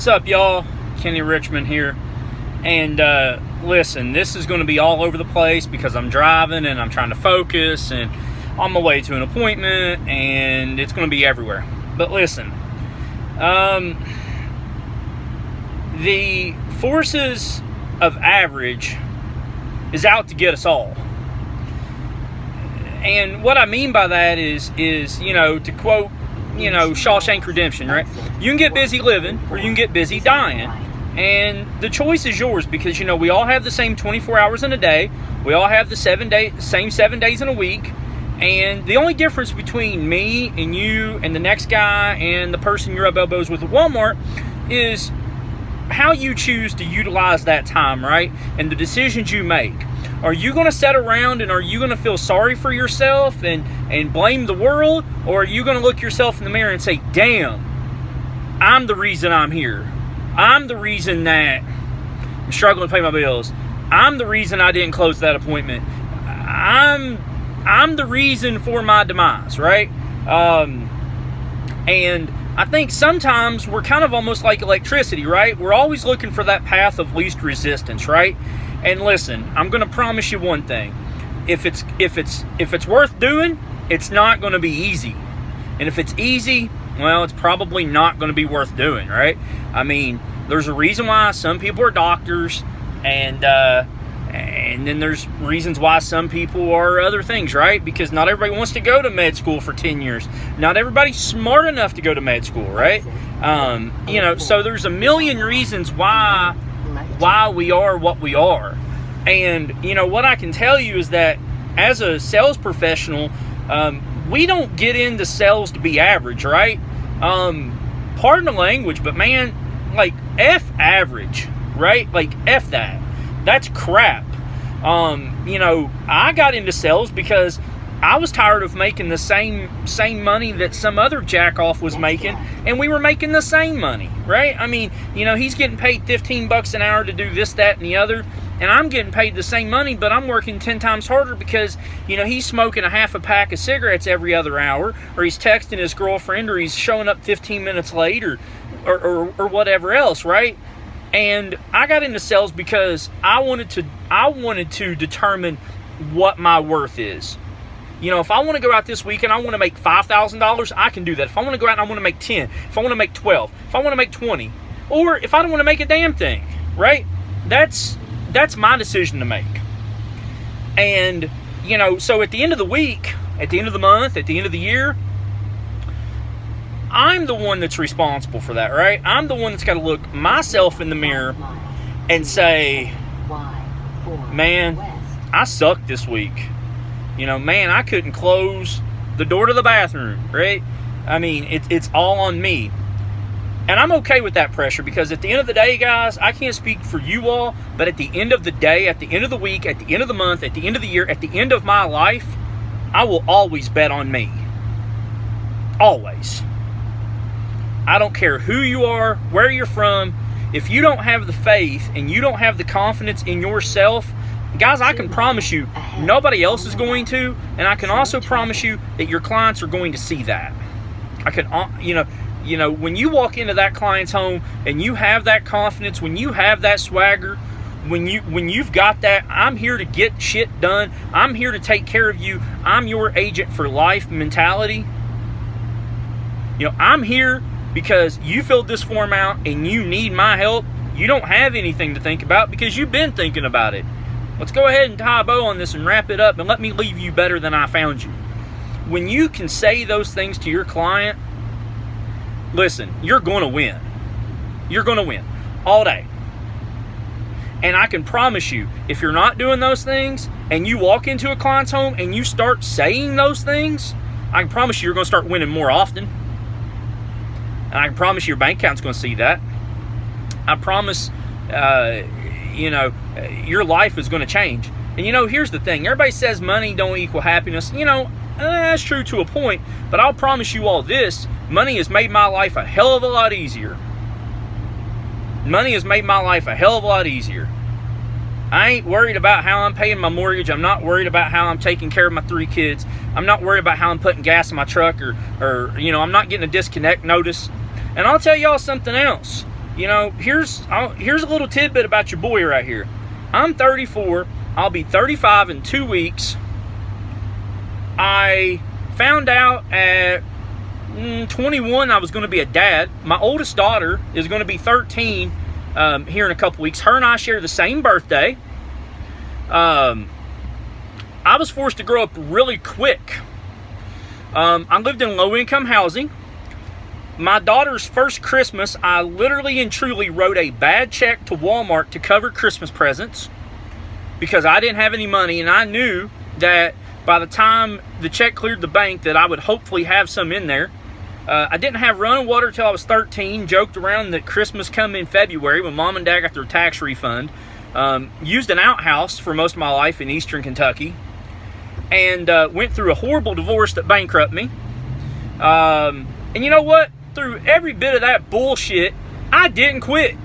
What's up, y'all? Kenny Richmond here. And listen, this is going to be all over the place because I'm driving and I'm trying to focus and on my way to an appointment, and it's going to be everywhere. But listen, the forces of average is out to get us all. And what I mean by that is to quote, Shawshank Redemption, right? You can get busy living or you can get busy dying. And the choice is yours because, we all have the same 24 hours in a day. We all have the same 7 days in a week. And the only difference between me and you and the next guy and the person you rub elbows with at Walmart is how you choose to utilize that time, right? And the decisions you make. Are you going to sit around and are you going to feel sorry for yourself and blame the world? Or are you going to look yourself in the mirror and say, damn, I'm the reason I'm here. I'm the reason that I'm struggling to pay my bills. I'm the reason I didn't close that appointment. I'm the reason for my demise, right? And I think sometimes we're kind of almost like electricity, right? We're always looking for that path of least resistance, right? And listen, I'm going to promise you one thing. If it's worth doing, it's not going to be easy. And if it's easy, well, it's probably not going to be worth doing, right? I mean, there's a reason why some people are doctors, and then there's reasons why some people are other things, right? Because not everybody wants to go to med school for 10 years. Not everybody's smart enough to go to med school, right? So there's a million reasons why we are what we are. And, what I can tell you is that as a sales professional, we don't get into sales to be average, right? Pardon the language, but man, like, F average, right? Like, F that. That's crap. I got into sales because I was tired of making the same money that some other jack-off was making, and we were making the same money, right? I mean, he's getting paid $15 an hour to do this, that, and the other, and I'm getting paid the same money, but I'm working 10 times harder because, he's smoking a half a pack of cigarettes every other hour, or he's texting his girlfriend, or he's showing up 15 minutes late, or whatever else, right? And I got into sales because I wanted to determine what my worth is. If I want to go out this weekend, I want to make $5,000, I can do that. If I want to go out and I want to make 10, if I want to make 12, if I want to make 20, or if I don't want to make a damn thing, right? That's my decision to make. And, so at the end of the week, at the end of the month, at the end of the year, I'm the one that's responsible for that, right? I'm the one that's got to look myself in the mirror and say, man, I sucked this week. Man, I couldn't close the door to the bathroom, right? I mean, it's all on me. And I'm okay with that pressure because at the end of the day, guys, I can't speak for you all, but at the end of the day, at the end of the week, at the end of the month, at the end of the year, at the end of my life, I will always bet on me. Always. I don't care who you are, where you're from. If you don't have the faith and you don't have the confidence in yourself, guys, I can promise you nobody else is going to, and I can also promise you that your clients are going to see that. I can, when you walk into that client's home and you have that confidence, when you have that swagger, when you've got that, I'm here to get shit done. I'm here to take care of you. I'm your agent for life mentality. I'm here because you filled this form out and you need my help. You don't have anything to think about because you've been thinking about it. Let's go ahead and tie a bow on this and wrap it up and let me leave you better than I found you. When you can say those things to your client, listen, you're going to win. You're going to win all day. And I can promise you, if you're not doing those things and you walk into a client's home and you start saying those things, I can promise you're going to start winning more often. And I can promise your bank account's going to see that. I promise, your life is going to change. And here's the thing. Everybody says money don't equal happiness. That's true to a point. But I'll promise you all this. Money has made my life a hell of a lot easier. Money has made my life a hell of a lot easier. I ain't worried about how I'm paying my mortgage. I'm not worried about how I'm taking care of my 3 kids. I'm not worried about how I'm putting gas in my truck or I'm not getting a disconnect notice. And I'll tell y'all something else. You know, here's a little tidbit about your boy right here. I'm 34. I'll be 35 in 2 weeks. I found out at 21 I was going to be a dad. My oldest daughter is going to be 13 here in a couple weeks. Her and I share the same birthday. I was forced to grow up really quick. I lived in low-income housing. My daughter's first Christmas, I literally and truly wrote a bad check to Walmart to cover Christmas presents because I didn't have any money, and I knew that by the time the check cleared the bank that I would hopefully have some in there. I didn't have running water till I was 13. Joked around that Christmas come in February when Mom and Dad got their tax refund. Used an outhouse for most of my life in Eastern Kentucky. And went through a horrible divorce that bankrupted me. And you know what? Through every bit of that bullshit, I didn't quit.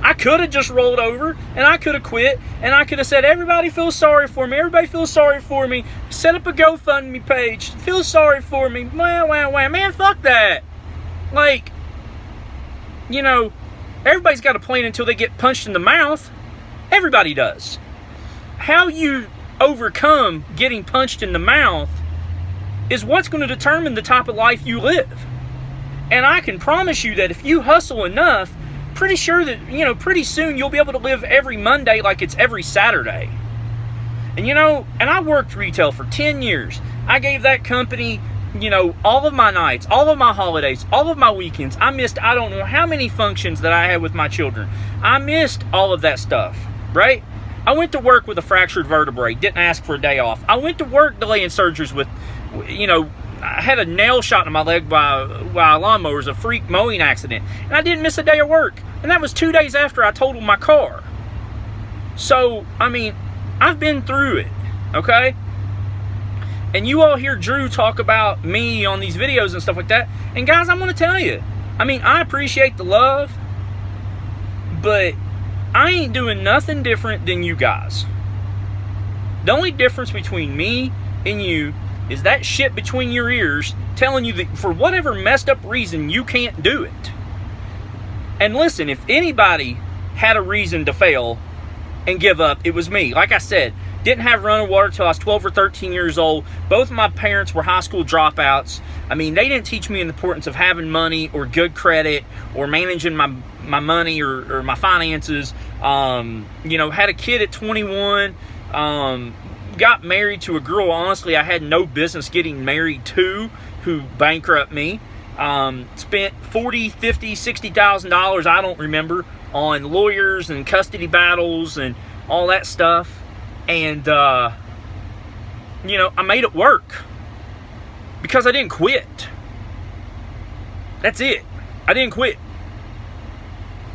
I could have just rolled over, and I could have quit, and I could have said, everybody feels sorry for me, everybody feels sorry for me, set up a GoFundMe page, feel sorry for me, man, fuck that. Like, you know, everybody's got a plan until they get punched in the mouth. Everybody does. How you overcome getting punched in the mouth is what's going to determine the type of life you live. And I can promise you that if you hustle enough, pretty sure that, you know, pretty soon you'll be able to live every Monday like it's every Saturday. And, you know, and I worked retail for 10 years. I gave that company, you know, all of my nights, all of my holidays, all of my weekends. I missed, I don't know how many functions that I had with my children. I missed all of that stuff, right? I went to work with a fractured vertebrae, didn't ask for a day off. I went to work delaying surgeries with, you know, I had a nail shot in my leg by a lawnmower. It was a freak mowing accident. And I didn't miss a day of work. And that was 2 days after I totaled my car. So, I mean, I've been through it, okay? And you all hear Drew talk about me on these videos and stuff like that. And guys, I'm going to tell you, I mean, I appreciate the love, but I ain't doing nothing different than you guys. The only difference between me and you is that shit between your ears telling you that for whatever messed up reason you can't do it. And listen, if anybody had a reason to fail and give up, it was me. Like I said, didn't have running water till I was 12 or 13 years old. Both of my parents were high school dropouts. I mean, they didn't teach me the importance of having money or good credit or managing my money or my finances. You know, had a kid at 21. Got married to a girl, honestly, I had no business getting married to, who bankrupted me. Spent $40,000, $50,000, $60,000, I don't remember, on lawyers and custody battles and all that stuff. And, you know, I made it work because I didn't quit. That's it. I didn't quit.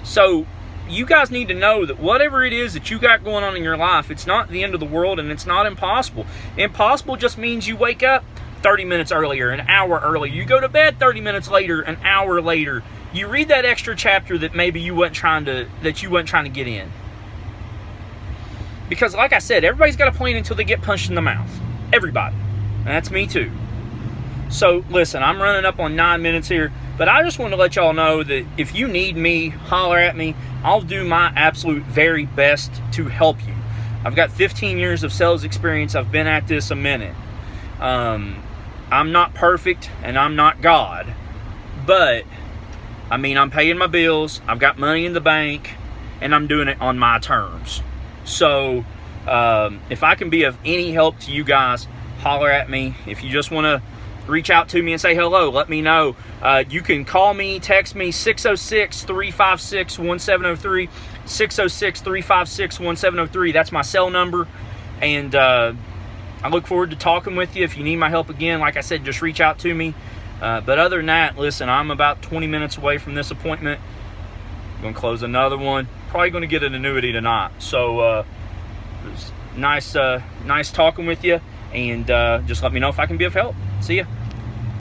So, you guys need to know that whatever it is that you got going on in your life, it's not the end of the world and it's not impossible. Impossible just means you wake up 30 minutes earlier, an hour earlier. You go to bed 30 minutes later, an hour later. You read that extra chapter that maybe you weren't trying to get in. Because like I said, everybody's got a plan until they get punched in the mouth. Everybody. And that's me too. So listen, I'm running up on 9 minutes here, but I just want to let y'all know that if you need me, holler at me. I'll do my absolute very best to help you. I've got 15 years of sales experience. I've been at this a minute. I'm not perfect and I'm not God, but I mean, I'm paying my bills. I've got money in the bank and I'm doing it on my terms. So if I can be of any help to you guys, holler at me. If you just want to reach out to me and say hello, let me know. You can call me, text me, 606-356-1703, 606-356-1703. That's my cell number. And I look forward to talking with you. If you need my help again, like I said, just reach out to me. But other than that, listen, I'm about 20 minutes away from this appointment. I'm going to close another one. Probably going to get an annuity tonight. So it was nice talking with you. And just let me know if I can be of help. See ya.